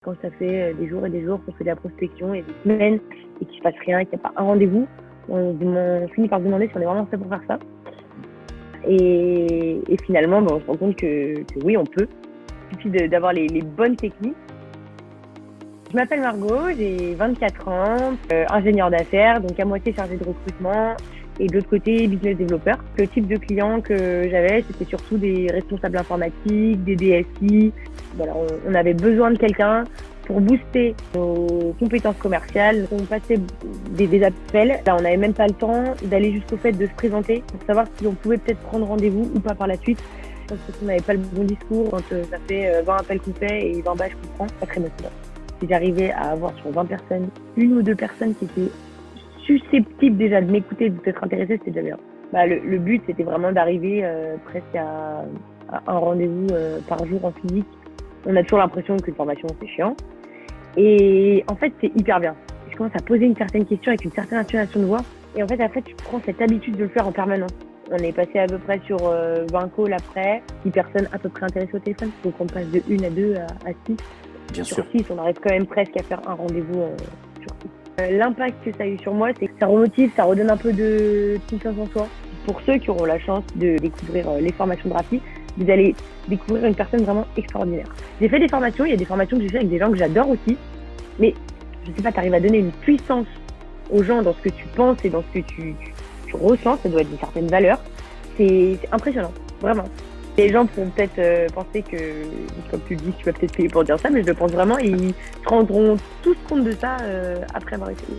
Quand ça fait des jours et des jours qu'on fait de la prospection et des semaines et qu'il ne se passe rien, qu'il n'y a pas un rendez-vous, on finit par se demander si on est vraiment fait pour faire ça. Et finalement, on se rend compte que oui, on peut. Il suffit d'avoir les bonnes techniques. Je m'appelle Margot, j'ai 24 ans, ingénieure d'affaires, donc à moitié chargée de recrutement et de l'autre côté business développeur. Le type de clients que j'avais, c'était surtout des responsables informatiques, des DSI. Voilà, on avait besoin de quelqu'un pour booster nos compétences commerciales. On passait des appels. Là, on n'avait même pas le temps d'aller jusqu'au fait de se présenter pour savoir si on pouvait peut-être prendre rendez-vous ou pas par la suite. Parce qu'on n'avait pas le bon discours. Quand ça fait 20 appels qu'on fait et 20 bâches qu'on prend, pas très motivant. Si j'arrivais à avoir sur 20 personnes, une ou deux personnes qui étaient susceptibles déjà de m'écouter, de s'être intéressées, c'était déjà bien. Le but, c'était vraiment d'arriver presque à un rendez-vous par jour en physique. On a toujours l'impression qu'une formation, c'est chiant. Et en fait, c'est hyper bien. Je commence à poser une certaine question avec une certaine intonation de voix. Et en fait, après, tu prends cette habitude de le faire en permanence. On est passé à peu près sur 20 calls après, 10 personnes à peu près intéressées au téléphone. Donc on passe de 1 à 2 à 6. Bien sur sûr. 6, on arrive quand même presque à faire un rendez-vous sur 6. L'impact que ça a eu sur moi, c'est que ça remotive, ça redonne un peu de confiance en soi. Pour ceux qui auront la chance de découvrir les formations de Rappi, vous allez découvrir une personne vraiment extraordinaire. J'ai fait des formations, il y a des formations que j'ai fait avec des gens que j'adore aussi, mais je sais pas, tu arrives à donner une puissance aux gens dans ce que tu penses et dans ce que tu ressens, ça doit être une certaine valeur. C'est impressionnant, vraiment. Les gens pourront peut-être penser que, comme tu le dis, tu vas peut-être payer pour dire ça, mais je le pense vraiment et ils se rendront tous compte de ça après avoir essayé.